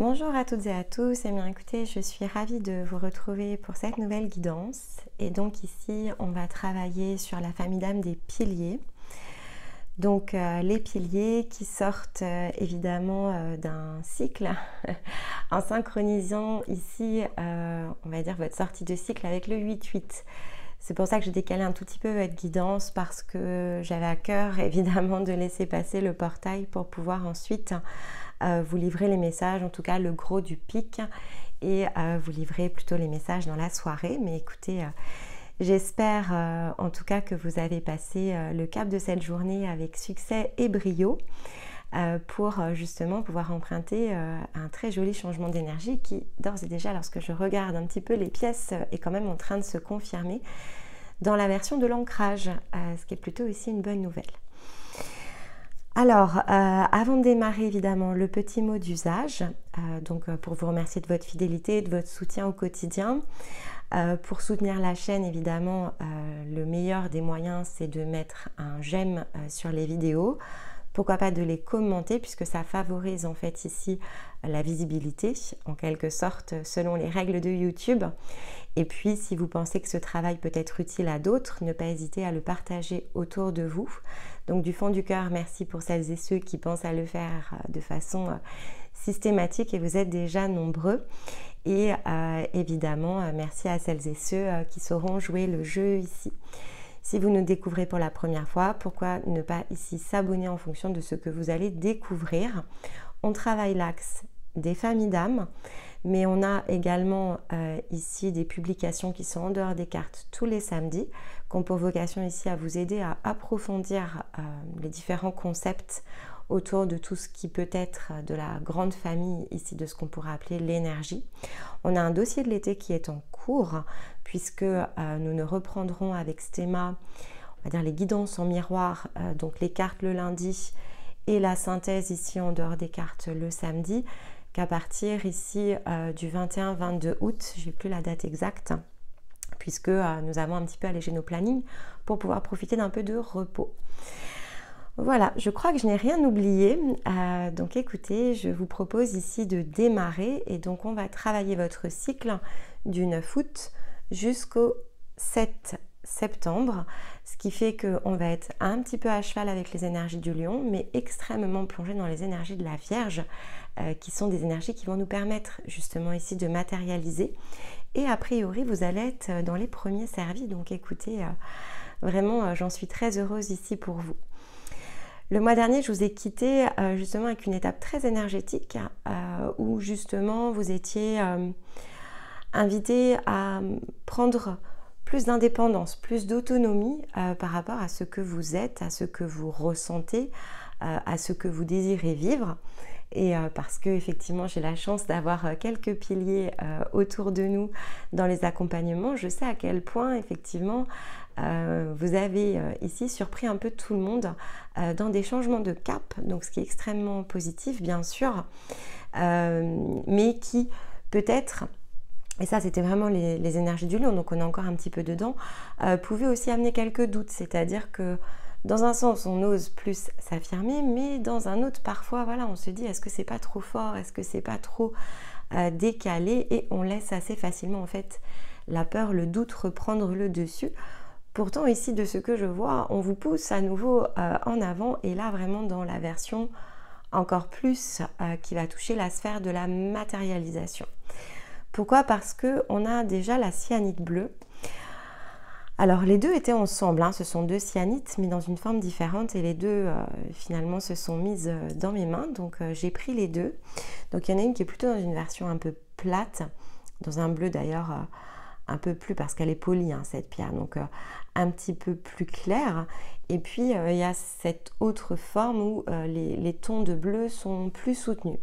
Bonjour à toutes et à tous, eh bien écoutez, je suis ravie de vous retrouver pour cette nouvelle guidance. Et donc ici, on va travailler sur la famille d'âmes des piliers. Donc les piliers qui sortent évidemment d'un cycle en synchronisant ici, on va dire votre sortie de cycle avec le 8-8. C'est pour ça que j'ai décalé un tout petit peu votre guidance parce que j'avais à cœur évidemment de laisser passer le portail pour pouvoir ensuite vous livrer les messages, en tout cas le gros du pic, et vous livrer plutôt les messages dans la soirée. Mais écoutez, j'espère en tout cas que vous avez passé le cap de cette journée avec succès et brio pour justement pouvoir emprunter un très joli changement d'énergie qui, d'ores et déjà, lorsque je regarde un petit peu les pièces, est quand même en train de se confirmer dans la version de l'ancrage, ce qui est plutôt aussi une bonne nouvelle. Alors, avant de démarrer évidemment le petit mot d'usage, donc pour vous remercier de votre fidélité, de votre soutien au quotidien, pour soutenir la chaîne évidemment, le meilleur des moyens c'est de mettre un j'aime sur les vidéos, pourquoi pas de les commenter puisque ça favorise en fait ici la visibilité en quelque sorte selon les règles de YouTube. Et puis si vous pensez que ce travail peut être utile à d'autres, ne pas hésiter à le partager autour de vous. Donc du fond du cœur, merci pour celles et ceux qui pensent à le faire de façon systématique et vous êtes déjà nombreux. Et évidemment, merci à celles et ceux qui sauront jouer le jeu ici. Si vous nous découvrez pour la première fois, pourquoi ne pas ici s'abonner en fonction de ce que vous allez découvrir. On travaille l'axe des familles d'âmes, mais on a également ici des publications qui sont en dehors des cartes tous les samedis, qui ont pour vocation ici à vous aider à approfondir les différents concepts autour de tout ce qui peut être de la grande famille ici de ce qu'on pourrait appeler l'énergie. On a un dossier de l'été qui est en cours puisque nous ne reprendrons avec ce thème, on va dire les guidances en miroir, donc les cartes le lundi et la synthèse ici en dehors des cartes le samedi, qu'à partir ici du 21-22 août, je n'ai plus la date exacte, puisque nous avons un petit peu allégé nos plannings pour pouvoir profiter d'un peu de repos. Voilà, je crois que je n'ai rien oublié, donc écoutez, je vous propose ici de démarrer et donc on va travailler votre cycle du 9 août jusqu'au 7 septembre, ce qui fait qu'on va être un petit peu à cheval avec les énergies du lion, mais extrêmement plongé dans les énergies de la Vierge, qui sont des énergies qui vont nous permettre justement ici de matérialiser. Et a priori, vous allez être dans les premiers servis, donc écoutez, vraiment, j'en suis très heureuse ici pour vous. Le mois dernier, je vous ai quitté justement avec une étape très énergétique où justement vous étiez invité à prendre plus d'indépendance, plus d'autonomie par rapport à ce que vous êtes, à ce que vous ressentez, à ce que vous désirez vivre. Et parce que effectivement j'ai la chance d'avoir quelques piliers autour de nous dans les accompagnements, je sais à quel point effectivement vous avez ici surpris un peu tout le monde dans des changements de cap, donc ce qui est extrêmement positif bien sûr, mais qui peut-être, et ça c'était vraiment les énergies du lion, donc on est encore un petit peu dedans, pouvait aussi amener quelques doutes, c'est-à-dire que dans un sens, on ose plus s'affirmer, mais dans un autre, parfois, voilà, on se dit est-ce que c'est pas trop fort, est-ce que c'est pas trop décalé, et on laisse assez facilement en fait la peur, le doute reprendre le dessus. Pourtant ici, de ce que je vois, on vous pousse à nouveau en avant, et là vraiment dans la version encore plus qui va toucher la sphère de la matérialisation. Pourquoi? Parce que on a déjà la cyanide bleue. Alors les deux étaient ensemble, ce sont deux cyanites mais dans une forme différente et les deux finalement se sont mises dans mes mains, donc j'ai pris les deux. Donc il y en a une qui est plutôt dans une version un peu plate, dans un bleu d'ailleurs un peu plus, parce qu'elle est polie cette pierre, donc un petit peu plus clair. Et puis il y a cette autre forme où les tons de bleu sont plus soutenus.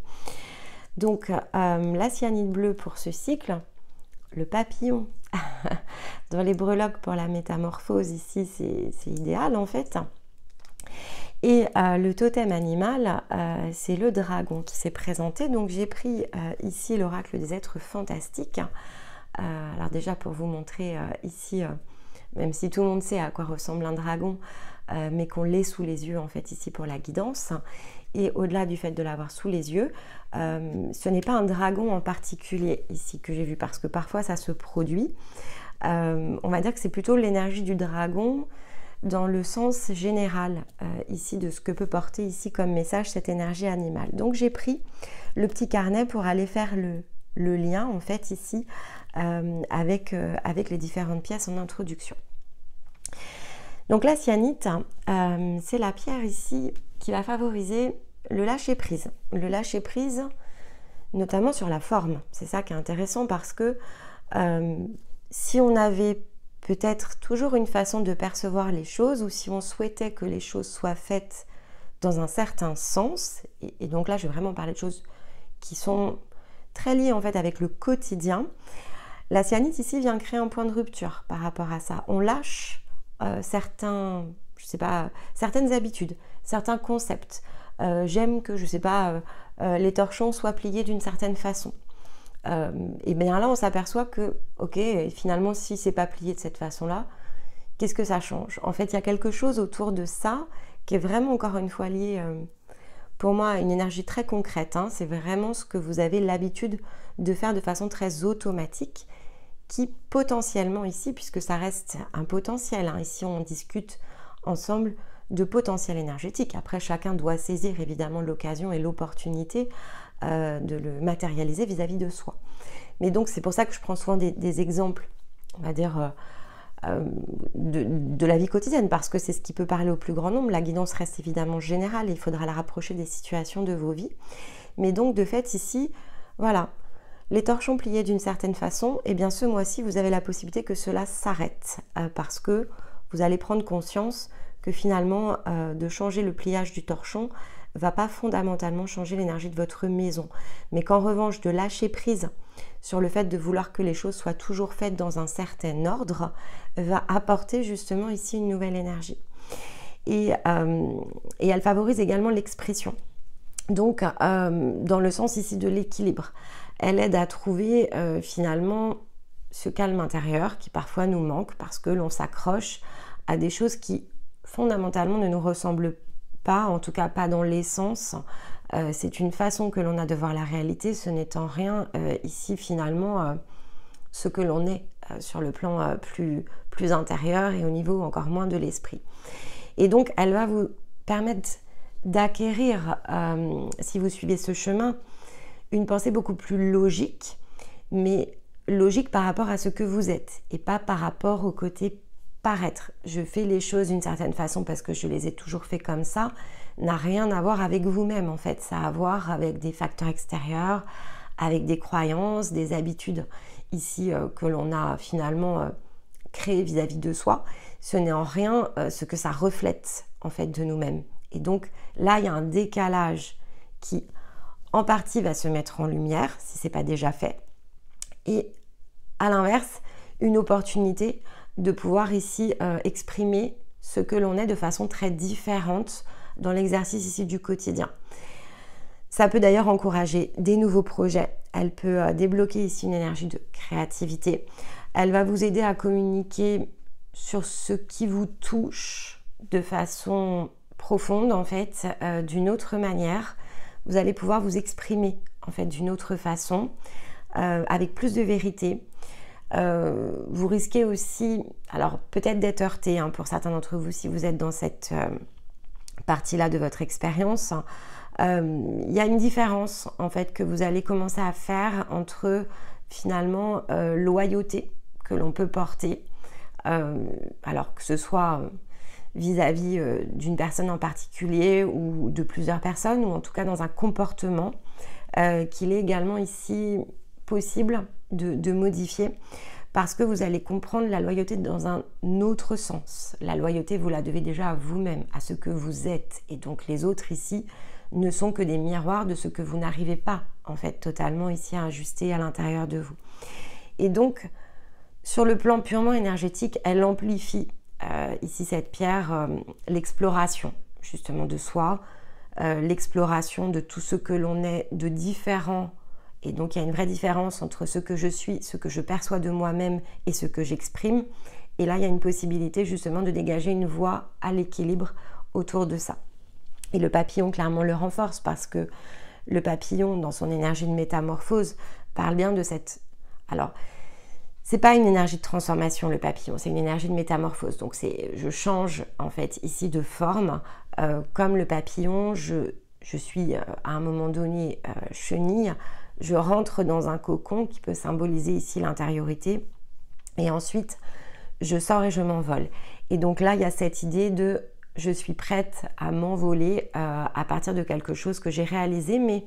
Donc la cyanide bleue pour ce cycle, le papillon dans les breloques pour la métamorphose ici c'est idéal en fait, et le totem animal c'est le dragon qui s'est présenté. Donc j'ai pris ici l'oracle des êtres fantastiques, alors déjà pour vous montrer ici, même si tout le monde sait à quoi ressemble un dragon, mais qu'on l'ait sous les yeux en fait ici pour la guidance. Et au-delà du fait de l'avoir sous les yeux, ce n'est pas un dragon en particulier ici que j'ai vu, parce que parfois ça se produit. On va dire que c'est plutôt l'énergie du dragon dans le sens général ici de ce que peut porter ici comme message cette énergie animale. Donc j'ai pris le petit carnet pour aller faire le lien en fait ici avec les différentes pièces en introduction. Donc la cyanite, c'est la pierre ici qui va favoriser le lâcher-prise. Le lâcher-prise, notamment sur la forme. C'est ça qui est intéressant parce que si on avait peut-être toujours une façon de percevoir les choses, ou si on souhaitait que les choses soient faites dans un certain sens, et donc là je vais vraiment parler de choses qui sont très liées en fait avec le quotidien, la cyanite ici vient créer un point de rupture par rapport à ça. On lâche certaines habitudes, certains concepts. J'aime que, je sais pas, les torchons soient pliés d'une certaine façon. Et bien là, on s'aperçoit que, ok, finalement, si c'est pas plié de cette façon-là, qu'est-ce que ça change? En fait, il y a quelque chose autour de ça qui est vraiment, encore une fois, lié, pour moi, à une énergie très concrète. Hein. C'est vraiment ce que vous avez l'habitude de faire de façon très automatique, qui potentiellement ici, puisque ça reste un potentiel, hein, ici on discute ensemble de potentiel énergétique. Après, chacun doit saisir évidemment l'occasion et l'opportunité de le matérialiser vis-à-vis de soi. Mais donc c'est pour ça que je prends souvent des exemples, on va dire, de la vie quotidienne, parce que c'est ce qui peut parler au plus grand nombre. La guidance reste évidemment générale et il faudra la rapprocher des situations de vos vies. Mais donc de fait ici, voilà, les torchons pliés d'une certaine façon, et bien ce mois-ci, vous avez la possibilité que cela s'arrête parce que vous allez prendre conscience que finalement, de changer le pliage du torchon va pas fondamentalement changer l'énergie de votre maison. Mais qu'en revanche, de lâcher prise sur le fait de vouloir que les choses soient toujours faites dans un certain ordre va apporter justement ici une nouvelle énergie. Et elle favorise également l'expression. Donc, dans le sens ici de l'équilibre. Elle aide à trouver finalement ce calme intérieur qui parfois nous manque parce que l'on s'accroche à des choses qui fondamentalement ne nous ressemblent pas, en tout cas pas dans l'essence. C'est une façon que l'on a de voir la réalité, ce n'est en rien ici finalement ce que l'on est sur le plan plus intérieur et au niveau encore moins de l'esprit. Et donc elle va vous permettre d'acquérir, si vous suivez ce chemin, une pensée beaucoup plus logique, mais logique par rapport à ce que vous êtes et pas par rapport au côté paraître. Je fais les choses d'une certaine façon parce que je les ai toujours fait comme ça, n'a rien à voir avec vous-même en fait, ça a à voir avec des facteurs extérieurs, avec des croyances, des habitudes ici que l'on a finalement créées vis-à-vis de soi. Ce n'est en rien ce que ça reflète en fait de nous-mêmes. Et donc là, il y a un décalage qui en partie va se mettre en lumière, si ce n'est pas déjà fait. Et à l'inverse, une opportunité de pouvoir ici exprimer ce que l'on est de façon très différente dans l'exercice ici du quotidien. Ça peut d'ailleurs encourager des nouveaux projets. Elle peut débloquer ici une énergie de créativité. Elle va vous aider à communiquer sur ce qui vous touche de façon profonde en fait, d'une autre manière. Vous allez pouvoir vous exprimer en fait d'une autre façon, avec plus de vérité. Vous risquez aussi, alors peut-être d'être heurté pour certains d'entre vous si vous êtes dans cette partie-là de votre expérience. Il y a une différence en fait que vous allez commencer à faire entre finalement loyauté que l'on peut porter, alors que ce soit vis-à-vis d'une personne en particulier ou de plusieurs personnes, ou en tout cas dans un comportement qu'il est également ici possible de modifier, parce que vous allez comprendre la loyauté dans un autre sens. La loyauté, vous la devez déjà à vous-même, à ce que vous êtes, et donc les autres ici ne sont que des miroirs de ce que vous n'arrivez pas en fait totalement ici à ajuster à l'intérieur de vous. Et donc sur le plan purement énergétique, elle amplifie ici cette pierre, l'exploration justement de soi, l'exploration de tout ce que l'on est de différent. Et donc il y a une vraie différence entre ce que je suis, ce que je perçois de moi-même et ce que j'exprime. Et là il y a une possibilité justement de dégager une voie à l'équilibre autour de ça. Et le papillon, clairement, le renforce parce que le papillon, dans son énergie de métamorphose, parle bien de cette... Alors, c'est pas une énergie de transformation, le papillon, c'est une énergie de métamorphose. Donc, je change, en fait, ici de forme. Comme le papillon, je suis, à un moment donné, chenille. Je rentre dans un cocon qui peut symboliser ici l'intériorité. Et ensuite, je sors et je m'envole. Et donc là, il y a cette idée de je suis prête à m'envoler à partir de quelque chose que j'ai réalisé. Mais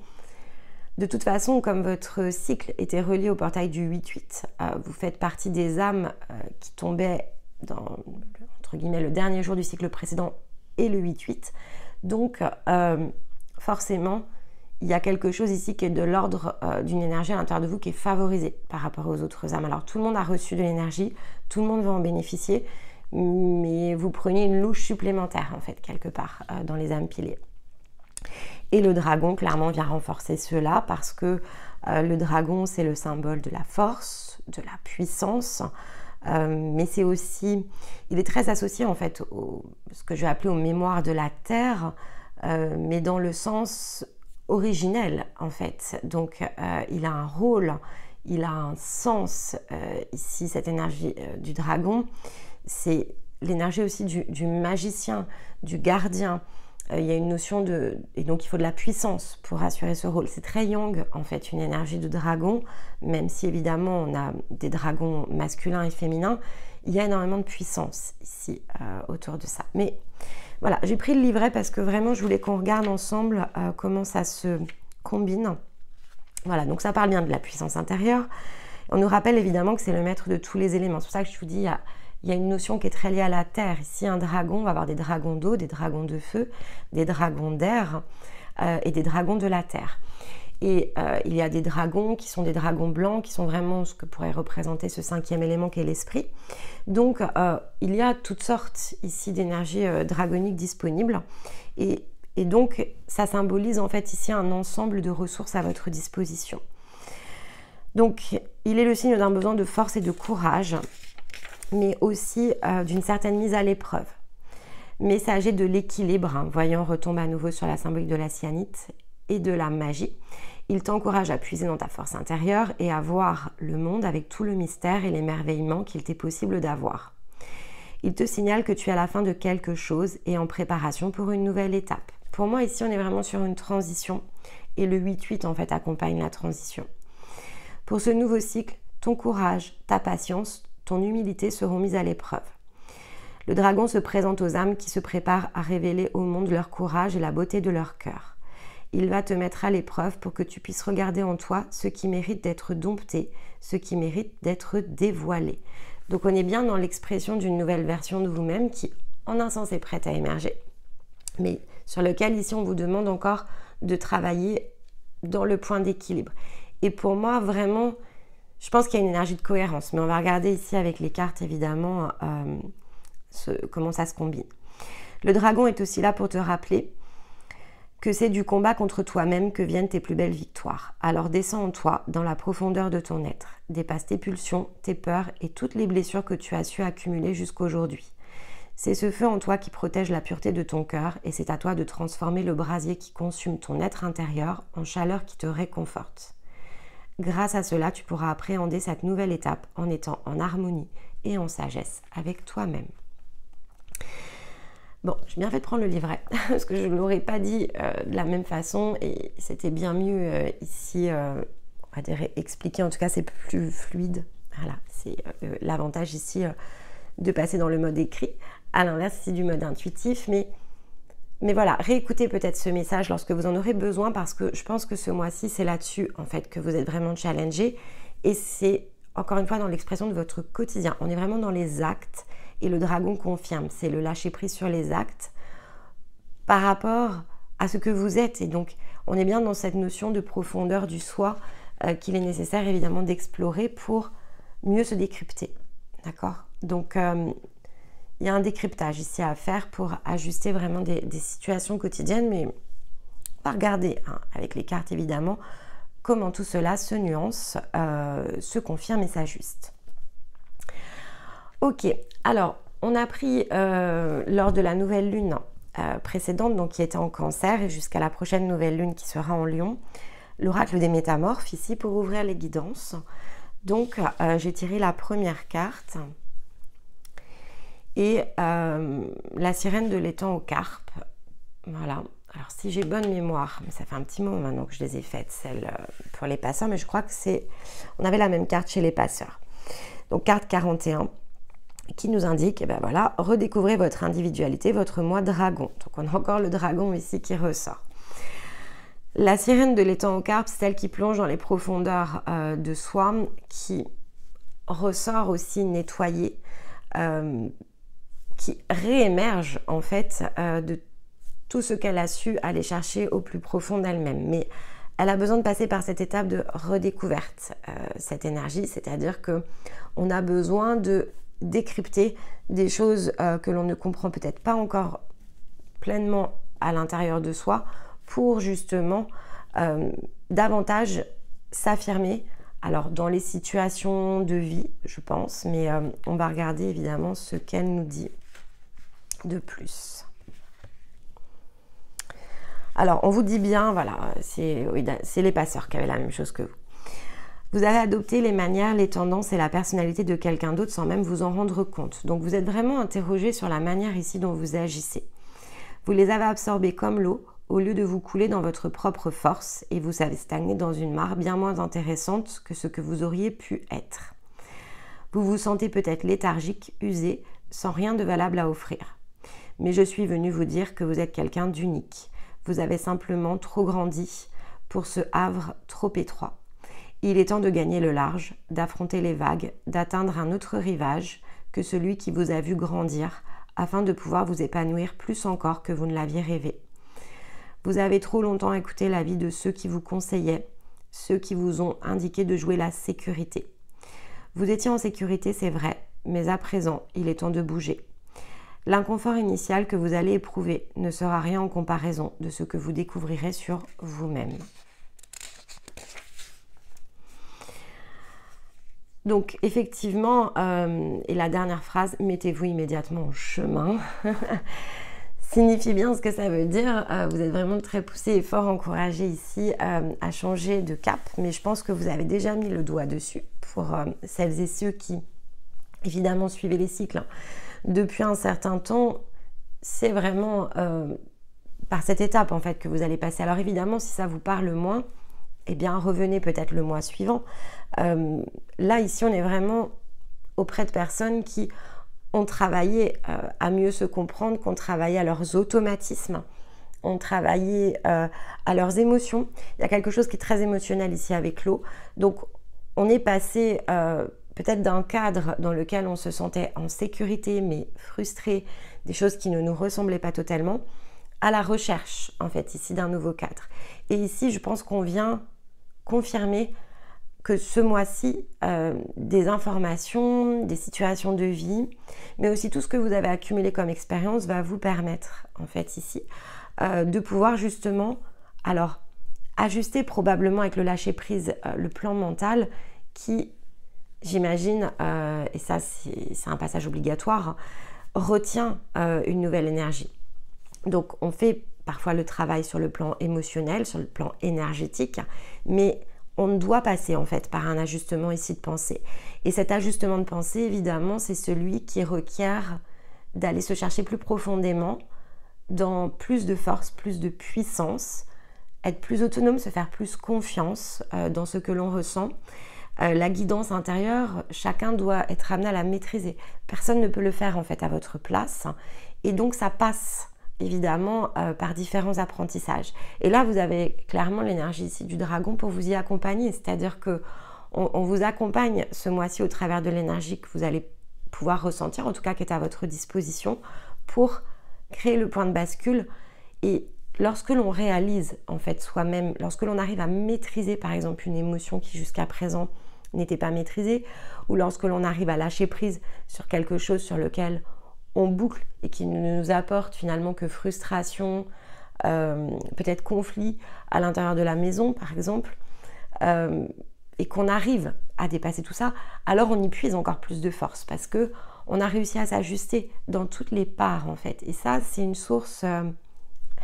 de toute façon, comme votre cycle était relié au portail du 8-8, vous faites partie des âmes qui tombaient dans, entre guillemets, le dernier jour du cycle précédent et le 8-8. Donc, forcément, il y a quelque chose ici qui est de l'ordre d'une énergie à l'intérieur de vous qui est favorisée par rapport aux autres âmes. Alors, tout le monde a reçu de l'énergie, tout le monde va en bénéficier, mais vous prenez une louche supplémentaire, en fait, quelque part, dans les âmes piliers. Et le dragon, clairement, vient renforcer cela parce que le dragon, c'est le symbole de la force, de la puissance, mais c'est aussi... Il est très associé, en fait, ce que je vais appeler aux mémoires de la Terre, mais dans le sens originel, en fait. Donc, il a un rôle, il a un sens. Ici, cette énergie du dragon, c'est l'énergie aussi du magicien, du gardien. Il y a une notion de... Et donc, il faut de la puissance pour assurer ce rôle. C'est très yang, en fait, une énergie de dragon, même si, évidemment, on a des dragons masculins et féminins. Il y a énormément de puissance ici, autour de ça. Mais voilà, j'ai pris le livret parce que vraiment, je voulais qu'on regarde ensemble comment ça se combine. Voilà, donc ça parle bien de la puissance intérieure. On nous rappelle, évidemment, que c'est le maître de tous les éléments. C'est pour ça que je vous dis... Il y a une notion qui est très liée à la terre. Ici, un dragon, on va avoir des dragons d'eau, des dragons de feu, des dragons d'air et des dragons de la terre. Et il y a des dragons qui sont des dragons blancs, qui sont vraiment ce que pourrait représenter ce cinquième élément qui est l'esprit. Donc, il y a toutes sortes ici d'énergies dragoniques disponibles. Et donc, ça symbolise en fait ici un ensemble de ressources à votre disposition. Donc, il est le signe d'un besoin de force et de courage, mais aussi d'une certaine mise à l'épreuve. Messager de l'équilibre, hein, voyons, retombe à nouveau sur la symbolique de la cyanite et de la magie. Il t'encourage à puiser dans ta force intérieure et à voir le monde avec tout le mystère et l'émerveillement qu'il t'est possible d'avoir. Il te signale que tu es à la fin de quelque chose et en préparation pour une nouvelle étape. Pour moi, ici, on est vraiment sur une transition et le 8-8, en fait, accompagne la transition. Pour ce nouveau cycle, ton courage, ta patience, ton humilité seront mises à l'épreuve. Le dragon se présente aux âmes qui se préparent à révéler au monde leur courage et la beauté de leur cœur. Il va te mettre à l'épreuve pour que tu puisses regarder en toi ce qui mérite d'être dompté, ce qui mérite d'être dévoilé. Donc on est bien dans l'expression d'une nouvelle version de vous-même qui, en un sens, est prête à émerger, mais sur lequel ici on vous demande encore de travailler dans le point d'équilibre. Et pour moi, vraiment... Je pense qu'il y a une énergie de cohérence, mais on va regarder ici avec les cartes, évidemment, comment ça se combine. Le dragon est aussi là pour te rappeler que c'est du combat contre toi-même que viennent tes plus belles victoires. Alors descends en toi, dans la profondeur de ton être. Dépasse tes pulsions, tes peurs et toutes les blessures que tu as su accumuler jusqu'aujourd'hui. C'est ce feu en toi qui protège la pureté de ton cœur et c'est à toi de transformer le brasier qui consume ton être intérieur en chaleur qui te réconforte. Grâce à cela, tu pourras appréhender cette nouvelle étape en étant en harmonie et en sagesse avec toi-même. Bon, j'ai bien fait de prendre le livret parce que je ne l'aurais pas dit de la même façon et c'était bien mieux ici, on va dire expliqué, en tout cas c'est plus fluide. Voilà, c'est l'avantage ici de passer dans le mode écrit. À l'inverse, c'est du mode intuitif, mais voilà, réécoutez peut-être ce message lorsque vous en aurez besoin parce que je pense que ce mois-ci, c'est là-dessus en fait que vous êtes vraiment challengé et c'est encore une fois dans l'expression de votre quotidien. On est vraiment dans les actes et le dragon confirme, c'est le lâcher-prise sur les actes par rapport à ce que vous êtes. Et donc, on est bien dans cette notion de profondeur du soi qu'il est nécessaire évidemment d'explorer pour mieux se décrypter. D'accord ? Donc, il y a un décryptage ici à faire pour ajuster vraiment des situations quotidiennes, mais on va regarder avec les cartes évidemment comment tout cela se nuance, se confirme et s'ajuste. Ok, alors on a pris lors de la nouvelle lune précédente, donc qui était en Cancer, et jusqu'à la prochaine nouvelle lune qui sera en Lion. L'oracle des métamorphes ici pour ouvrir les guidances. Donc j'ai tiré la première carte et la sirène de l'étang aux carpes. Voilà. Alors si j'ai bonne mémoire, mais ça fait un petit moment maintenant que je les ai faites, celles pour les passeurs, mais je crois que c'est... On avait la même carte chez les passeurs. Donc carte 41 qui nous indique, ben voilà, redécouvrez votre individualité, votre moi dragon. Donc on a encore le dragon ici qui ressort. La sirène de l'étang aux carpes, c'est celle qui plonge dans les profondeurs de soi, qui ressort aussi nettoyée, qui réémerge en fait de tout ce qu'elle a su aller chercher au plus profond d'elle-même. Mais elle a besoin de passer par cette étape de redécouverte, cette énergie, c'est-à-dire que on a besoin de décrypter des choses que l'on ne comprend peut-être pas encore pleinement à l'intérieur de soi pour justement davantage s'affirmer. Alors dans les situations de vie, je pense, mais on va regarder évidemment ce qu'elle nous dit de plus. Alors, on vous dit bien, voilà, c'est les passeurs qui avaient la même chose que vous. Vous avez adopté les manières, les tendances et la personnalité de quelqu'un d'autre sans même vous en rendre compte. Donc, vous êtes vraiment interrogé sur la manière ici dont vous agissez. Vous les avez absorbés comme l'eau au lieu de vous couler dans votre propre force et vous avez stagné dans une mare bien moins intéressante que ce que vous auriez pu être. Vous vous sentez peut-être léthargique, usé, sans rien de valable à offrir. Mais je suis venue vous dire que vous êtes quelqu'un d'unique. Vous avez simplement trop grandi pour ce havre trop étroit. Il est temps de gagner le large, d'affronter les vagues, d'atteindre un autre rivage que celui qui vous a vu grandir, afin de pouvoir vous épanouir plus encore que vous ne l'aviez rêvé. Vous avez trop longtemps écouté l'avis de ceux qui vous conseillaient, ceux qui vous ont indiqué de jouer la sécurité. Vous étiez en sécurité, c'est vrai, mais à présent, il est temps de bouger. L'inconfort initial que vous allez éprouver ne sera rien en comparaison de ce que vous découvrirez sur vous-même. Donc effectivement, et la dernière phrase, mettez-vous immédiatement en chemin, signifie bien ce que ça veut dire. Vous êtes vraiment très poussé et fort encouragé ici à changer de cap, mais je pense que vous avez déjà mis le doigt dessus pour celles et ceux qui évidemment suivaient les cycles. Hein. Depuis un certain temps, c'est vraiment par cette étape en fait que vous allez passer. Alors évidemment, si ça vous parle moins, eh bien revenez peut-être le mois suivant. Là, ici, on est vraiment auprès de personnes qui ont travaillé à mieux se comprendre, qui ont travaillé à leurs automatismes, ont travaillé à leurs émotions. Il y a quelque chose qui est très émotionnel ici avec l'eau. Donc, on est passé peut-être d'un cadre dans lequel on se sentait en sécurité mais frustré, des choses qui ne nous ressemblaient pas totalement, à la recherche en fait ici d'un nouveau cadre. Et ici je pense qu'on vient confirmer que ce mois-ci, des informations, des situations de vie, mais aussi tout ce que vous avez accumulé comme expérience va vous permettre en fait ici de pouvoir justement alors ajuster probablement avec le lâcher-prise le plan mental qui, j'imagine, et ça c'est un passage obligatoire, retient une nouvelle énergie. Donc on fait parfois le travail sur le plan émotionnel, sur le plan énergétique, mais on doit passer en fait par un ajustement ici de pensée. Et cet ajustement de pensée, évidemment, c'est celui qui requiert d'aller se chercher plus profondément dans plus de force, plus de puissance, être plus autonome, se faire plus confiance dans ce que l'on ressent. La guidance intérieure, chacun doit être amené à la maîtriser. Personne ne peut le faire en fait à votre place. Et donc ça passe évidemment par différents apprentissages. Et là, vous avez clairement l'énergie ici du dragon pour vous y accompagner. C'est-à-dire que on vous accompagne ce mois-ci au travers de l'énergie que vous allez pouvoir ressentir, en tout cas qui est à votre disposition, pour créer le point de bascule. Et lorsque l'on réalise en fait soi-même, lorsque l'on arrive à maîtriser par exemple une émotion qui jusqu'à présent n'était pas maîtrisée, ou lorsque l'on arrive à lâcher prise sur quelque chose sur lequel on boucle et qui ne nous apporte finalement que frustration, peut-être conflit à l'intérieur de la maison par exemple, et qu'on arrive à dépasser tout ça, alors on y puise encore plus de force parce que on a réussi à s'ajuster dans toutes les parts en fait. Et ça, c'est une source,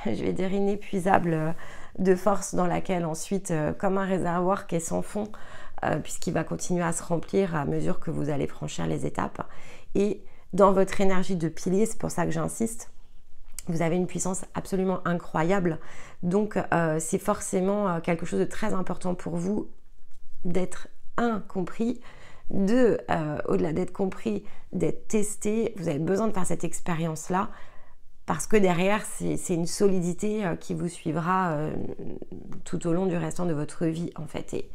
je vais dire inépuisable de force dans laquelle ensuite, comme un réservoir qui est sans fond, puisqu'il va continuer à se remplir à mesure que vous allez franchir les étapes. Et dans votre énergie de pilier, c'est pour ça que j'insiste, vous avez une puissance absolument incroyable. Donc, c'est forcément quelque chose de très important pour vous d'être compris, au-delà d'être compris, d'être testé. Vous avez besoin de faire cette expérience-là parce que derrière, c'est une solidité qui vous suivra tout au long du restant de votre vie, en fait. Et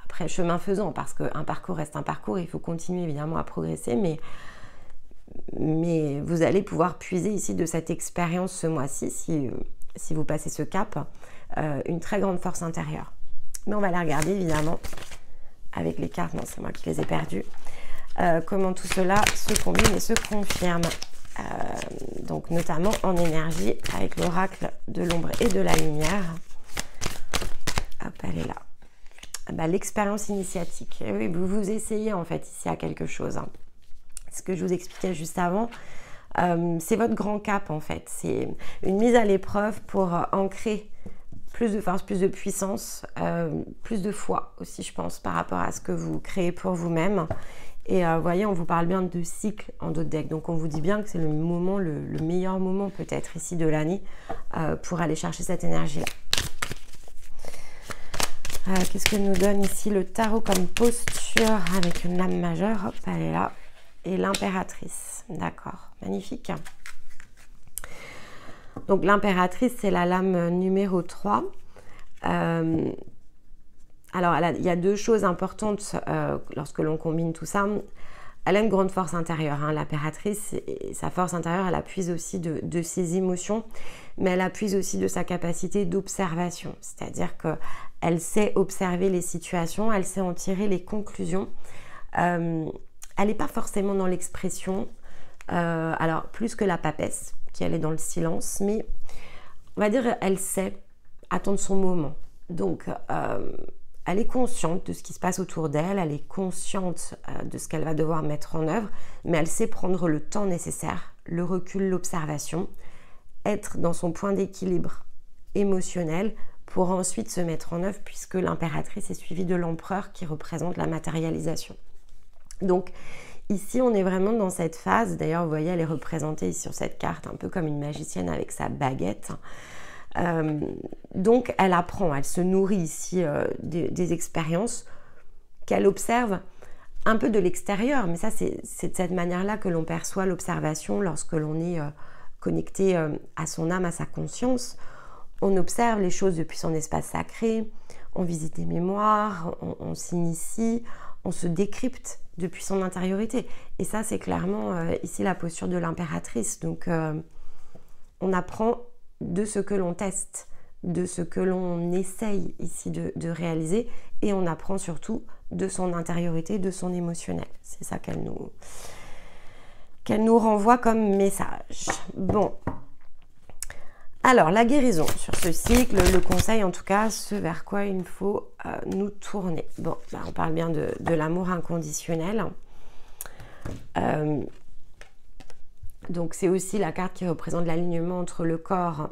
après, chemin faisant, parce qu'un parcours reste un parcours, il faut continuer évidemment à progresser, mais vous allez pouvoir puiser ici de cette expérience ce mois-ci, si vous passez ce cap, une très grande force intérieure. Mais on va la regarder évidemment avec les cartes, non c'est moi qui les ai perdues, comment tout cela se combine et se confirme. Donc notamment en énergie avec l'oracle de l'ombre et de la lumière. Hop, elle est là. Bah, l'expérience initiatique. Et oui, vous essayez en fait ici à quelque chose. Hein. Ce que je vous expliquais juste avant, c'est votre grand cap en fait. C'est une mise à l'épreuve pour ancrer plus de force, plus de puissance, plus de foi aussi je pense par rapport à ce que vous créez pour vous-même. Et vous voyez, on vous parle bien de cycle en d'autres decks. Donc on vous dit bien que c'est le moment, le meilleur moment peut-être ici de l'année pour aller chercher cette énergie-là. Qu'est-ce que nous donne ici le tarot comme posture avec une lame majeure? Hop, elle est là. Et l'impératrice. D'accord, magnifique. Donc l'impératrice, c'est la lame numéro 3. Alors, il y a deux choses importantes lorsque l'on combine tout ça. Elle a une grande force intérieure, hein, l'impératrice, et sa force intérieure, elle appuie aussi de ses émotions, mais elle appuie aussi de sa capacité d'observation. C'est-à-dire qu'elle sait observer les situations, elle sait en tirer les conclusions. Elle n'est pas forcément dans l'expression, alors plus que la papesse, qui elle est dans le silence, mais on va dire elle sait attendre son moment. Donc, elle est consciente de ce qui se passe autour d'elle, elle est consciente de ce qu'elle va devoir mettre en œuvre, mais elle sait prendre le temps nécessaire, le recul, l'observation, être dans son point d'équilibre émotionnel pour ensuite se mettre en œuvre, puisque l'impératrice est suivie de l'empereur qui représente la matérialisation. Donc ici, on est vraiment dans cette phase, d'ailleurs vous voyez, elle est représentée sur cette carte un peu comme une magicienne avec sa baguette. Donc elle apprend, elle se nourrit ici des expériences qu'elle observe un peu de l'extérieur, mais ça c'est de cette manière-là que l'on perçoit l'observation lorsque l'on est connecté à son âme, à sa conscience. On observe les choses depuis son espace sacré, on visite des mémoires, on s'initie, on se décrypte depuis son intériorité. Et ça c'est clairement ici la posture de l'impératrice. Donc on apprend de ce que l'on teste, de ce que l'on essaye ici de réaliser, et on apprend surtout de son intériorité, de son émotionnel. C'est ça qu'elle nous renvoie comme message. Bon. Alors, la guérison sur ce cycle, le conseil en tout cas, ce vers quoi il faut nous tourner. Bon, là, on parle bien de l'amour inconditionnel. Donc c'est aussi la carte qui représente l'alignement entre le corps,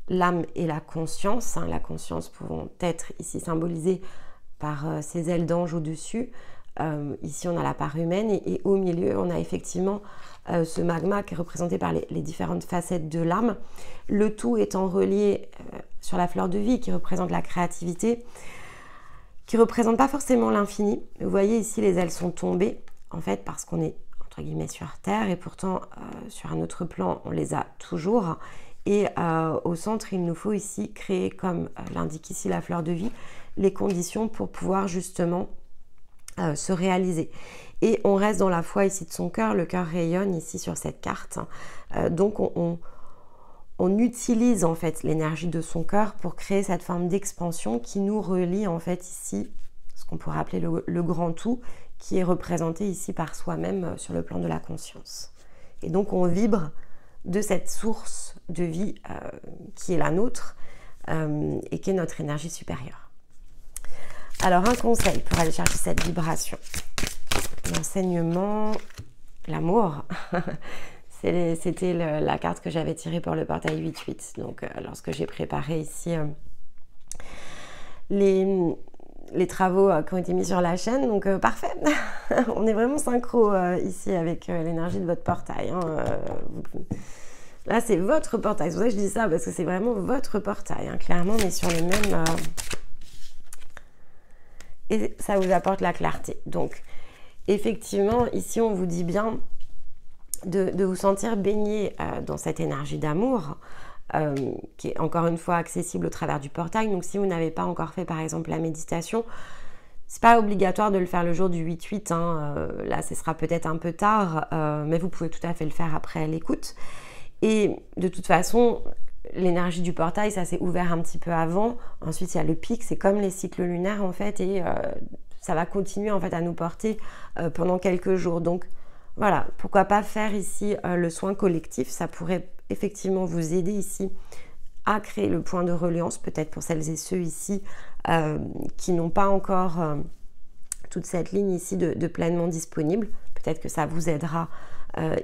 l'âme et la conscience. La conscience pouvant être ici symbolisée par ces ailes d'ange au-dessus. Ici on a la part humaine et au milieu on a effectivement ce magma qui est représenté par les différentes facettes de l'âme. Le tout étant relié sur la fleur de vie qui représente la créativité, qui ne représente pas forcément l'infini. Vous voyez ici les ailes sont tombées en fait parce qu'on est guillemets sur terre et pourtant sur un autre plan on les a toujours, et au centre il nous faut ici créer, comme l'indique ici la fleur de vie, les conditions pour pouvoir justement se réaliser. Et on reste dans la foi ici de son cœur, le cœur rayonne ici sur cette carte, donc on utilise en fait l'énergie de son cœur pour créer cette forme d'expansion qui nous relie en fait ici ce qu'on pourrait appeler le grand tout, qui est représenté ici par soi-même sur le plan de la conscience. Et donc on vibre de cette source de vie qui est la nôtre et qui est notre énergie supérieure. Alors un conseil pour aller chercher cette vibration. L'enseignement, l'amour. C'était la carte que j'avais tirée pour le portail 8-8. Donc, lorsque j'ai préparé ici les travaux qui ont été mis sur la chaîne. Donc, parfait. On est vraiment synchro ici avec l'énergie de votre portail. Hein. Là, c'est votre portail. C'est pour ça que je dis ça, parce que c'est vraiment votre portail. Hein. Clairement, on est sur le même... Et ça vous apporte la clarté. Donc, effectivement, ici, on vous dit bien de vous sentir baigné dans cette énergie d'amour, qui est encore une fois accessible au travers du portail. Donc, si vous n'avez pas encore fait, par exemple, la méditation, c'est pas obligatoire de le faire le jour du 8-8. Hein. Là, ce sera peut-être un peu tard, mais vous pouvez tout à fait le faire après l'écoute. Et de toute façon, l'énergie du portail, ça s'est ouvert un petit peu avant. Ensuite, il y a le pic, c'est comme les cycles lunaires en fait, et ça va continuer en fait à nous porter pendant quelques jours. Donc voilà, pourquoi pas faire ici le soin collectif, ça pourrait effectivement vous aider ici à créer le point de reliance, peut-être pour celles et ceux ici qui n'ont pas encore toute cette ligne ici de pleinement disponible. Peut-être que ça vous aidera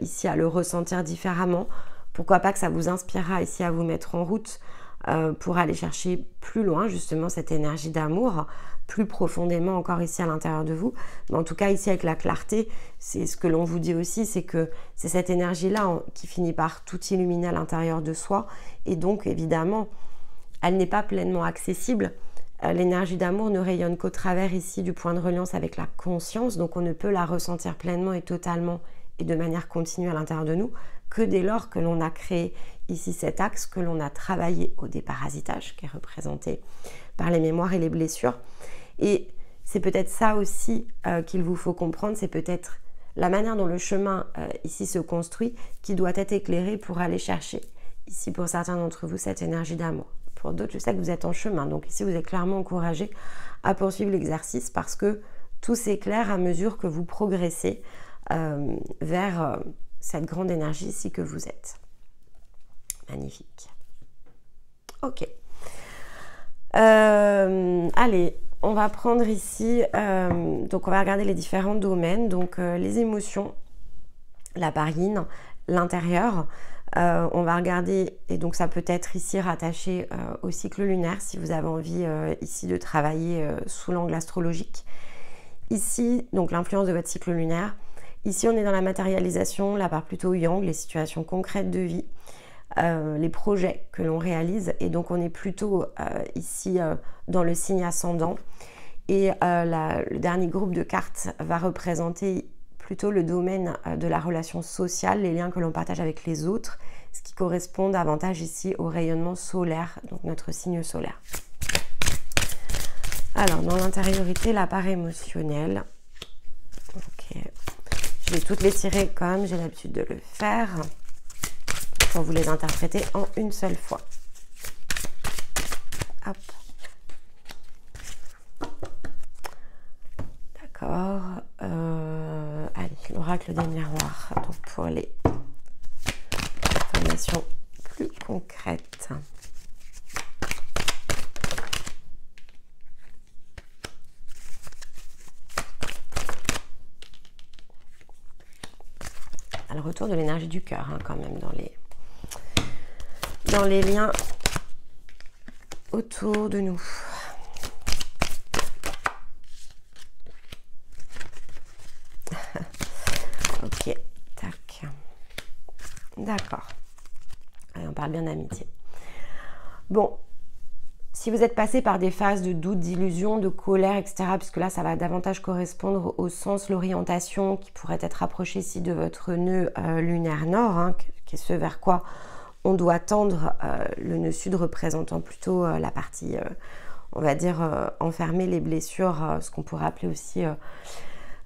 ici à le ressentir différemment. Pourquoi pas que ça vous inspirera ici à vous mettre en route pour aller chercher plus loin justement cette énergie d'amour, plus profondément encore ici à l'intérieur de vous. Mais en tout cas ici avec la clarté, c'est ce que l'on vous dit aussi, c'est que c'est cette énergie-là qui finit par tout illuminer à l'intérieur de soi. Et donc évidemment, elle n'est pas pleinement accessible. L'énergie d'amour ne rayonne qu'au travers ici du point de reliance avec la conscience. Donc on ne peut la ressentir pleinement et totalement et de manière continue à l'intérieur de nous que dès lors que l'on a créé ici cet axe, que l'on a travaillé au déparasitage qui est représenté par les mémoires et les blessures. Et c'est peut-être ça aussi qu'il vous faut comprendre, c'est peut-être la manière dont le chemin ici se construit qui doit être éclairé pour aller chercher ici pour certains d'entre vous cette énergie d'amour. Pour d'autres, je sais que vous êtes en chemin, donc ici vous êtes clairement encouragé à poursuivre l'exercice parce que tout s'éclaire à mesure que vous progressez vers cette grande énergie ici que vous êtes. Magnifique. Ok. Allez, on va prendre ici, donc on va regarder les différents domaines, donc les émotions, la parine, l'intérieur. On va regarder, et donc ça peut être ici rattaché au cycle lunaire si vous avez envie ici de travailler sous l'angle astrologique. Ici, donc l'influence de votre cycle lunaire. Ici, on est dans la matérialisation, la part plutôt yang, les situations concrètes de vie, les projets que l'on réalise. Et donc, on est plutôt ici dans le signe ascendant. Et le dernier groupe de cartes va représenter plutôt le domaine de la relation sociale, les liens que l'on partage avec les autres, ce qui correspond davantage ici au rayonnement solaire, donc notre signe solaire. Alors, dans l'intériorité, la part émotionnelle. Ok. Je vais toutes les tirer comme j'ai l'habitude de le faire pour vous les interpréter en une seule fois. Hop. D'accord. Allez, l'oracle des miroirs. Donc pour les informations plus concrètes. Le retour de l'énergie du cœur, hein, quand même, dans les liens autour de nous. Ok, tac. D'accord. Allez, on parle bien d'amitié. Bon, si vous êtes passé par des phases de doute, d'illusion, de colère, etc., puisque là, ça va davantage correspondre au sens, l'orientation qui pourrait être rapprochée ici de votre nœud lunaire nord, hein, qui est ce vers quoi on doit tendre, le nœud sud représentant plutôt la partie, on va dire, enfermer les blessures, ce qu'on pourrait appeler aussi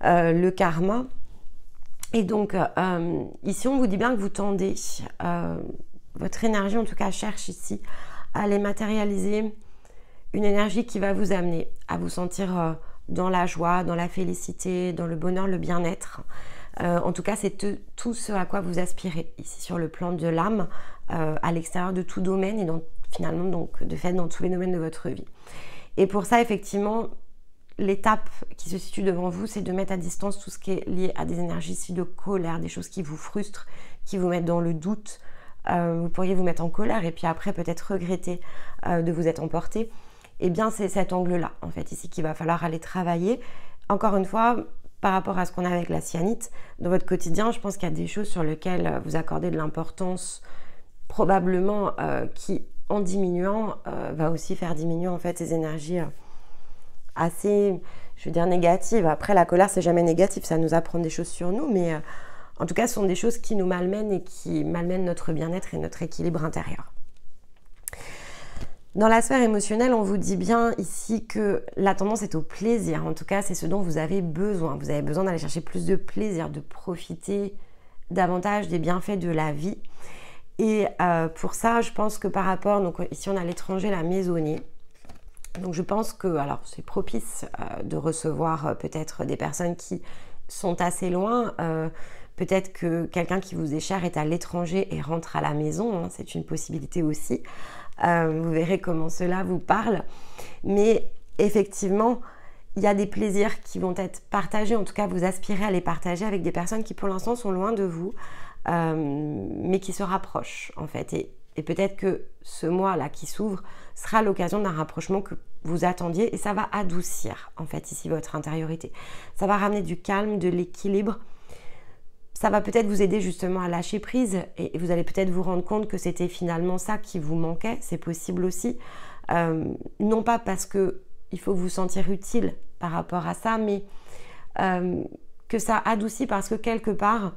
le karma. Et donc, ici, on vous dit bien que vous tendez, votre énergie en tout cas cherche ici à les matérialiser, une énergie qui va vous amener à vous sentir dans la joie, dans la félicité, dans le bonheur, le bien-être. En tout cas, c'est tout ce à quoi vous aspirez ici sur le plan de l'âme, à l'extérieur de tout domaine et finalement donc de fait dans tous les domaines de votre vie. Et pour ça, effectivement, l'étape qui se situe devant vous, c'est de mettre à distance tout ce qui est lié à des énergies ici de colère, des choses qui vous frustrent, qui vous mettent dans le doute. Vous pourriez vous mettre en colère et puis après peut-être regretter de vous être emporté. Eh bien, c'est cet angle-là, en fait, ici qu'il va falloir aller travailler. Encore une fois, par rapport à ce qu'on a avec la cyanite, dans votre quotidien, je pense qu'il y a des choses sur lesquelles vous accordez de l'importance, probablement qui, en diminuant, va aussi faire diminuer en fait ces énergies assez, je veux dire, négatives. Après, la colère, c'est jamais négatif, ça nous apprend des choses sur nous, mais en tout cas, ce sont des choses qui nous malmènent et qui malmènent notre bien-être et notre équilibre intérieur. Dans la sphère émotionnelle, on vous dit bien ici que la tendance est au plaisir. En tout cas, c'est ce dont vous avez besoin. Vous avez besoin d'aller chercher plus de plaisir, de profiter davantage des bienfaits de la vie. Et pour ça, je pense que par rapport, donc ici on a l'étranger, la maisonnée. Donc je pense que, alors c'est propice de recevoir peut-être des personnes qui sont assez loin. Peut-être que quelqu'un qui vous est cher est à l'étranger et rentre à la maison. Hein, c'est une possibilité aussi. Vous verrez comment cela vous parle. Mais effectivement, il y a des plaisirs qui vont être partagés. En tout cas, vous aspirez à les partager avec des personnes qui pour l'instant sont loin de vous, mais qui se rapprochent en fait. Et peut-être que ce mois-là qui s'ouvre sera l'occasion d'un rapprochement que vous attendiez et ça va adoucir en fait ici votre intériorité. Ça va ramener du calme, de l'équilibre. Ça va peut-être vous aider justement à lâcher prise et vous allez peut-être vous rendre compte que c'était finalement ça qui vous manquait, c'est possible aussi. Non pas parce qu'il faut vous sentir utile par rapport à ça, mais que ça adoucit parce que quelque part,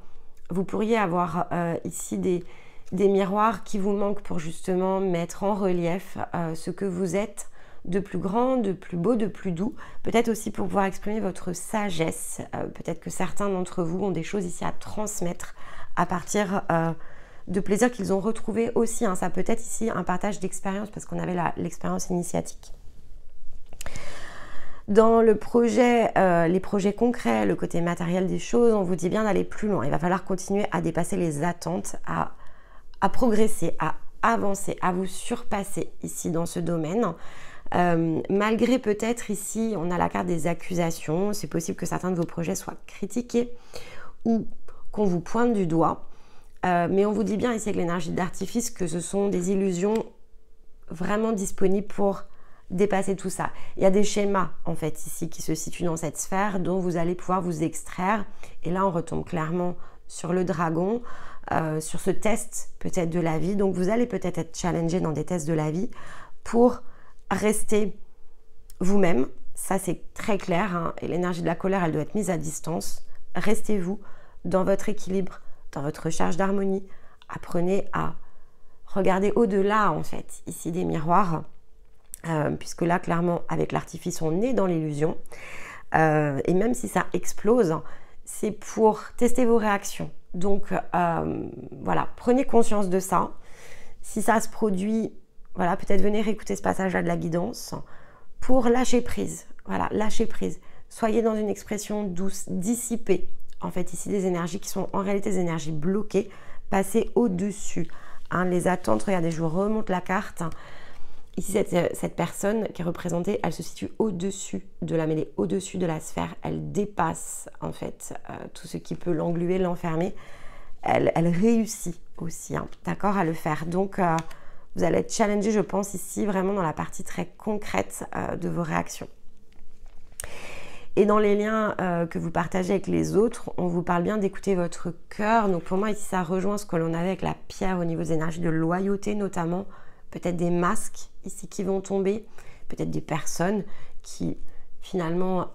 vous pourriez avoir ici des miroirs qui vous manquent pour justement mettre en relief ce que vous êtes de plus grand, de plus beau, de plus doux. Peut-être aussi pour pouvoir exprimer votre sagesse. Peut-être que certains d'entre vous ont des choses ici à transmettre à partir de plaisirs qu'ils ont retrouvés aussi. Hein. Ça peut être ici un partage d'expérience parce qu'on avait l'expérience initiatique. Dans le projet, les projets concrets, le côté matériel des choses, on vous dit bien d'aller plus loin. Il va falloir continuer à dépasser les attentes, à progresser, à avancer, à vous surpasser ici dans ce domaine. Malgré peut-être ici, on a la carte des accusations. C'est possible que certains de vos projets soient critiqués ou qu'on vous pointe du doigt. Mais on vous dit bien ici avec l'énergie d'artifice que ce sont des illusions vraiment disponibles pour dépasser tout ça. Il y a des schémas en fait ici qui se situent dans cette sphère dont vous allez pouvoir vous extraire. Et là, on retombe clairement sur le dragon, sur ce test peut-être de la vie. Donc, vous allez peut-être être challengé dans des tests de la vie pour rester vous-même. Ça, c'est très clair. Hein. Et l'énergie de la colère, elle doit être mise à distance. Restez-vous dans votre équilibre, dans votre recherche d'harmonie. Apprenez à regarder au-delà, en fait, ici des miroirs. Puisque là, clairement, avec l'artifice, on est dans l'illusion. Et même si ça explose, c'est pour tester vos réactions. Donc, voilà, prenez conscience de ça. Si ça se produit, voilà, peut-être venez réécouter ce passage-là de la guidance pour lâcher prise. Voilà, lâcher prise. Soyez dans une expression douce, dissipée. En fait, ici, des énergies qui sont en réalité des énergies bloquées. Passez au-dessus. Hein, les attentes, regardez, je vous remonte la carte. Ici, cette personne qui est représentée, elle se situe au-dessus de la mêlée, au-dessus de la sphère. Elle dépasse, en fait, tout ce qui peut l'engluer, l'enfermer. Elle réussit aussi, hein, d'accord, à le faire. Donc, vous allez être challengé, je pense, ici, vraiment dans la partie très concrète de vos réactions. Et dans les liens que vous partagez avec les autres, on vous parle bien d'écouter votre cœur. Donc, pour moi, ici, ça rejoint ce que l'on avait avec la pierre au niveau des énergies de loyauté, notamment. Peut-être des masques ici qui vont tomber, peut-être des personnes qui finalement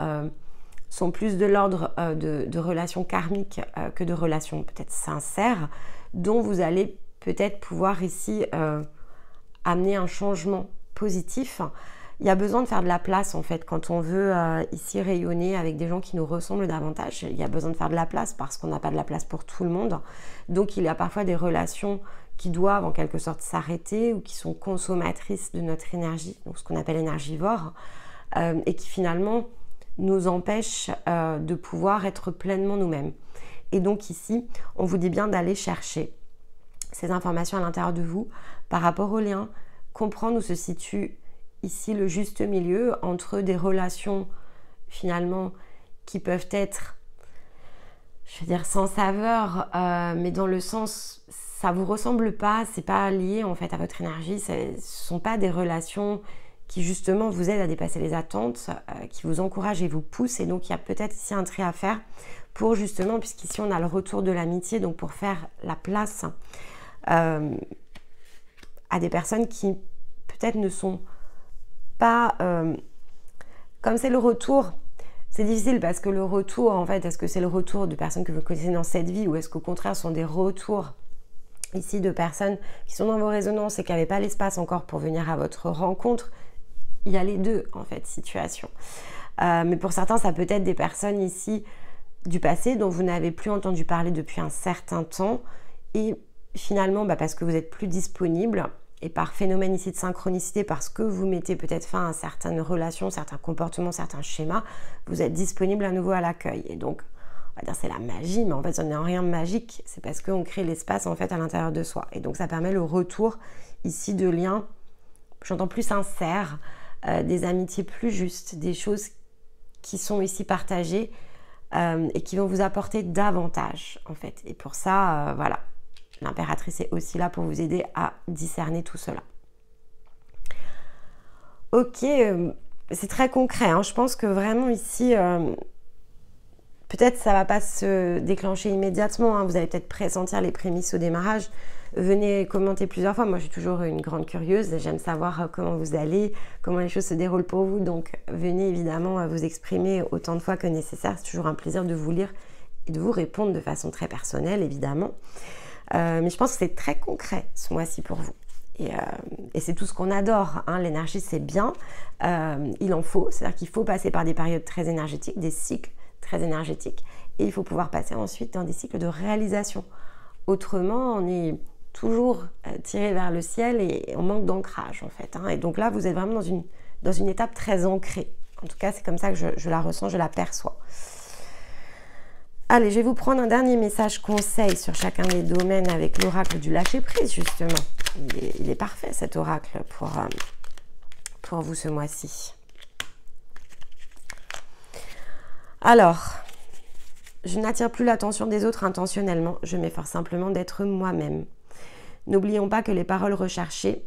sont plus de l'ordre de relations karmiques que de relations peut-être sincères, dont vous allez peut-être pouvoir ici amener un changement positif. Il y a besoin de faire de la place en fait quand on veut ici rayonner avec des gens qui nous ressemblent davantage. Il y a besoin de faire de la place parce qu'on n'a pas de la place pour tout le monde. Donc il y a parfois des relations qui doivent en quelque sorte s'arrêter ou qui sont consommatrices de notre énergie, donc ce qu'on appelle énergivore, et qui finalement nous empêchent de pouvoir être pleinement nous-mêmes. Et donc ici, on vous dit bien d'aller chercher ces informations à l'intérieur de vous par rapport aux liens, comprendre où se situe ici le juste milieu entre des relations finalement qui peuvent être, je veux dire, sans saveur, mais dans le sens, ça vous ressemble pas, c'est pas lié en fait à votre énergie, ce sont pas des relations qui justement vous aident à dépasser les attentes, qui vous encouragent et vous poussent. Et donc il y a peut-être ici un trait à faire pour justement, puisqu'ici on a le retour de l'amitié, donc pour faire la place à des personnes qui peut-être ne sont pas... comme c'est le retour, c'est difficile parce que le retour, en fait, est-ce que c'est le retour de personnes que vous connaissez dans cette vie ou est-ce qu'au contraire ce sont des retours ici de personnes qui sont dans vos résonances et qui n'avaient pas l'espace encore pour venir à votre rencontre? Il y a les deux, en fait, situations. Mais pour certains, ça peut être des personnes ici du passé dont vous n'avez plus entendu parler depuis un certain temps et finalement, parce que vous n'êtes plus disponible et par phénomène ici de synchronicité, parce que vous mettez peut-être fin à certaines relations, certains comportements, certains schémas, vous êtes disponible à nouveau à l'accueil. Et donc, on va dire c'est la magie, mais en fait, ça n'est rien de magique. C'est parce qu'on crée l'espace en fait à l'intérieur de soi. Et donc, ça permet le retour ici de liens, j'entends plus sincères, des amitiés plus justes, des choses qui sont ici partagées et qui vont vous apporter davantage en fait. Et pour ça, voilà, l'impératrice est aussi là pour vous aider à discerner tout cela. Ok, c'est très concret, hein. Je pense que vraiment ici, peut-être ça ne va pas se déclencher immédiatement, hein. Vous allez peut-être pressentir les prémices au démarrage. Venez commenter plusieurs fois. Moi, je suis toujours une grande curieuse. J'aime savoir comment vous allez, comment les choses se déroulent pour vous. Donc, venez évidemment vous exprimer autant de fois que nécessaire. C'est toujours un plaisir de vous lire et de vous répondre de façon très personnelle, évidemment. Mais je pense que c'est très concret ce mois-ci pour vous. Et c'est tout ce qu'on adore, hein. L'énergie, c'est bien. Il en faut. C'est-à-dire qu'il faut passer par des périodes très énergétiques, des cycles très énergétiques. Et il faut pouvoir passer ensuite dans des cycles de réalisation. Autrement, on est toujours tiré vers le ciel et on manque d'ancrage en fait, hein. Et donc là, vous êtes vraiment dans une étape très ancrée. En tout cas, c'est comme ça que je la ressens, je la perçois. Allez, je vais vous prendre un dernier message conseil sur chacun des domaines avec l'oracle du lâcher-prise, justement. Il est parfait cet oracle pour vous ce mois-ci. Alors, je n'attire plus l'attention des autres intentionnellement, je m'efforce simplement d'être moi-même. N'oublions pas que les paroles recherchées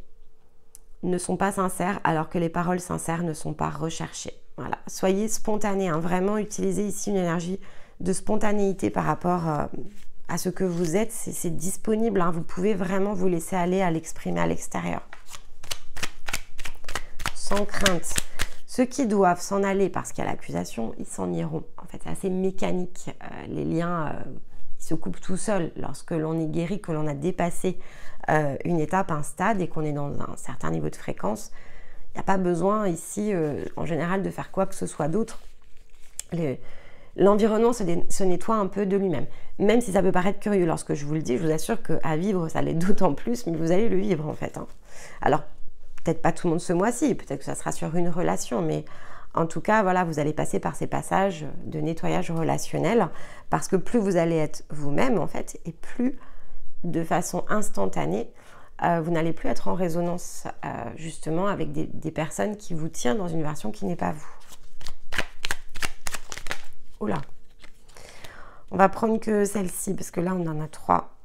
ne sont pas sincères, alors que les paroles sincères ne sont pas recherchées. Voilà. Soyez spontané, hein. Vraiment utilisez ici une énergie de spontanéité par rapport à ce que vous êtes. C'est disponible, hein. Vous pouvez vraiment vous laisser aller à l'exprimer à l'extérieur. Sans crainte. Ceux qui doivent s'en aller parce qu'il y a l'accusation, ils s'en iront. En fait, c'est assez mécanique. Les liens ils se coupent tout seuls lorsque l'on est guéri, que l'on a dépassé une étape, un stade et qu'on est dans un certain niveau de fréquence. Il n'y a pas besoin ici, en général, de faire quoi que ce soit d'autre. L'environnement se nettoie un peu de lui-même. Même si ça peut paraître curieux lorsque je vous le dis, je vous assure qu'à vivre, ça l'est d'autant plus, mais vous allez le vivre en fait, hein. Alors, peut-être pas tout le monde ce mois-ci, peut-être que ça sera sur une relation, mais en tout cas, voilà, vous allez passer par ces passages de nettoyage relationnel parce que plus vous allez être vous-même, en fait, et plus de façon instantanée, vous n'allez plus être en résonance, justement, avec des personnes qui vous tirent dans une version qui n'est pas vous. Oula. On va prendre que celle-ci parce que là, on en a 3.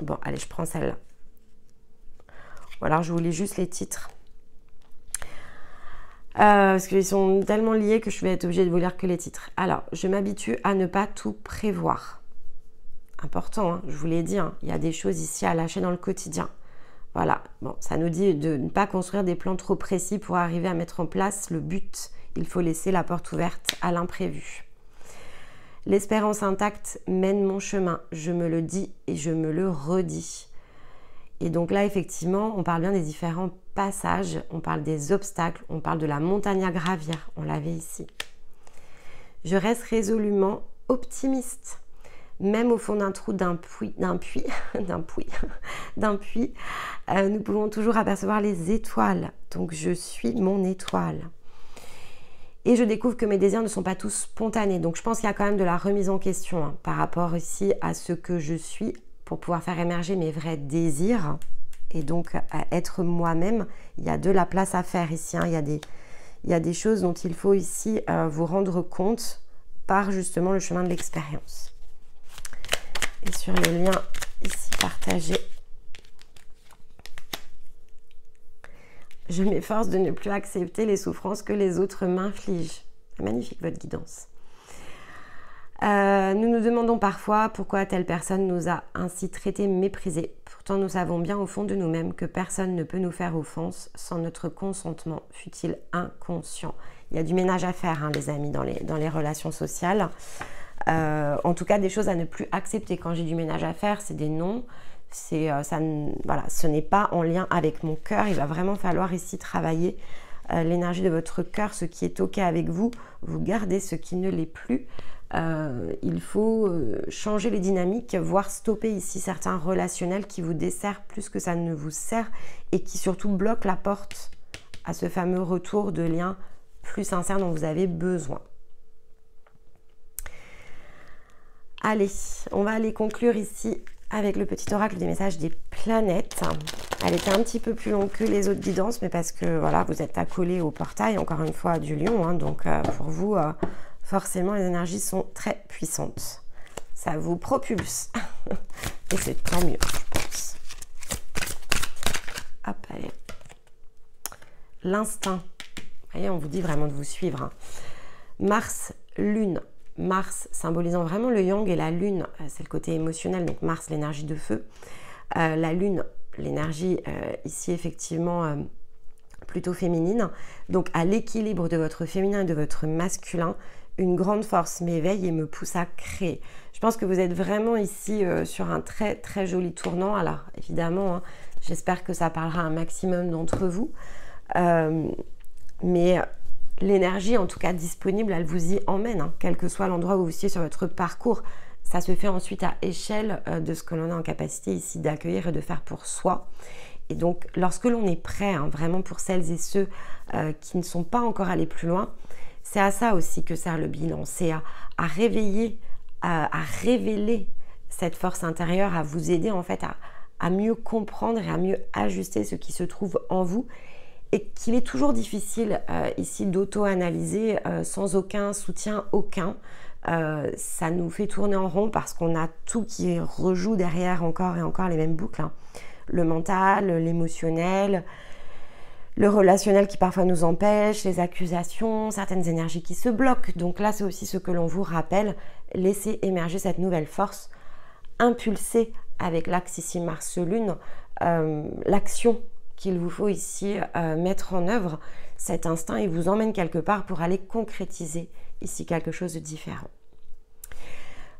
Bon, allez, je prends celle-là. Ou alors, je vous lis juste les titres. Parce qu'ils sont tellement liés que je vais être obligée de vous lire que les titres. Alors, je m'habitue à ne pas tout prévoir. Important, hein, je vous l'ai dit, hein, il y a des choses ici à lâcher dans le quotidien. Voilà, bon, ça nous dit de ne pas construire des plans trop précis pour arriver à mettre en place le but. Il faut laisser la porte ouverte à l'imprévu. L'espérance intacte mène mon chemin. Je me le dis et je me le redis. Et donc là, effectivement, on parle bien des différents passages, on parle des obstacles, on parle de la montagne à gravir, on l'avait ici. Je reste résolument optimiste. Même au fond d'un trou, d'un puits, nous pouvons toujours apercevoir les étoiles. Donc, je suis mon étoile. Et je découvre que mes désirs ne sont pas tous spontanés. Donc, je pense qu'il y a quand même de la remise en question, hein, par rapport ici à ce que je suis pour pouvoir faire émerger mes vrais désirs. Et donc, à être moi-même, il y a de la place à faire ici, hein. Il il y a des choses dont il faut ici vous rendre compte par justement le chemin de l'expérience. Et sur les liens ici partagés, je m'efforce de ne plus accepter les souffrances que les autres m'infligent. C'est magnifique votre guidance. Nous nous demandons parfois pourquoi telle personne nous a ainsi traités, méprisés. Pourtant, nous savons bien au fond de nous-mêmes que personne ne peut nous faire offense sans notre consentement, fût-il inconscient. Il y a du ménage à faire, hein, les amis, dans les relations sociales. En tout cas, des choses à ne plus accepter. Quand j'ai du ménage à faire, c'est des non. Voilà, ce n'est pas en lien avec mon cœur. Il va vraiment falloir ici travailler l'énergie de votre cœur, ce qui est OK avec vous. Vous gardez ce qui ne l'est plus. Il faut changer les dynamiques, voire stopper ici certains relationnels qui vous desserrent plus que ça ne vous sert et qui surtout bloquent la porte à ce fameux retour de lien plus sincère dont vous avez besoin. Allez, on va aller conclure ici avec le petit oracle des messages des planètes. Elle était un petit peu plus longue que les autres guidances, mais parce que voilà, vous êtes accolés au portail, encore une fois, du lion, hein, donc pour vous... forcément, les énergies sont très puissantes. Ça vous propulse. Et c'est tant mieux, je pense. Hop, allez. L'instinct. Vous voyez, on vous dit vraiment de vous suivre. Hein. Mars, Lune. Mars symbolisant vraiment le yang et la Lune, c'est le côté émotionnel. Donc Mars, l'énergie de feu. La Lune, l'énergie ici effectivement plutôt féminine. Donc à l'équilibre de votre féminin et de votre masculin. Une grande force m'éveille et me pousse à créer. Je pense que vous êtes vraiment ici sur un très très joli tournant. Alors évidemment, hein, j'espère que ça parlera à un maximum d'entre vous. Mais l'énergie en tout cas disponible, elle vous y emmène. Hein, quel que soit l'endroit où vous étiez sur votre parcours. Ça se fait ensuite à échelle de ce que l'on a en capacité ici d'accueillir et de faire pour soi. Et donc lorsque l'on est prêt, hein, vraiment pour celles et ceux qui ne sont pas encore allés plus loin, c'est à ça aussi que sert le bilan, c'est à réveiller, à révéler cette force intérieure, à vous aider en fait à mieux comprendre et à mieux ajuster ce qui se trouve en vous et qu'il est toujours difficile ici d'auto-analyser sans aucun soutien, aucun. Ça nous fait tourner en rond parce qu'on a tout qui rejoue derrière encore et encore les mêmes boucles. Hein. Le mental, l'émotionnel, le relationnel qui parfois nous empêche, les accusations, certaines énergies qui se bloquent. Donc là, c'est aussi ce que l'on vous rappelle. Laissez émerger cette nouvelle force, impulsée avec l'axe ici Mars-Lune, l'action qu'il vous faut ici mettre en œuvre. Cet instinct, il vous emmène quelque part pour aller concrétiser ici quelque chose de différent.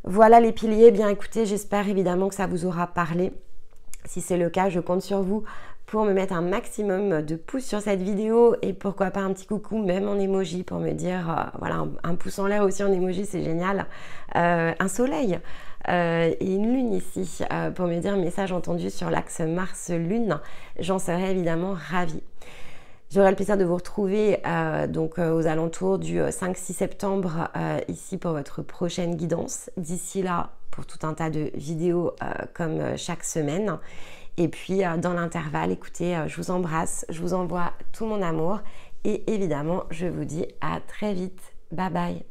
Voilà les piliers. Bien écoutez, j'espère évidemment que ça vous aura parlé. Si c'est le cas, je compte sur vous pour me mettre un maximum de pouces sur cette vidéo et pourquoi pas un petit coucou même en emoji pour me dire voilà, un pouce en l'air aussi en emoji, c'est génial, un soleil et une lune ici pour me dire message entendu sur l'axe Mars-Lune, j'en serais évidemment ravie. J'aurai le plaisir de vous retrouver donc aux alentours du 5-6 septembre ici pour votre prochaine guidance. D'ici là, pour tout un tas de vidéos comme chaque semaine. Et puis dans l'intervalle, écoutez, je vous embrasse, je vous envoie tout mon amour et évidemment, je vous dis à très vite. Bye bye.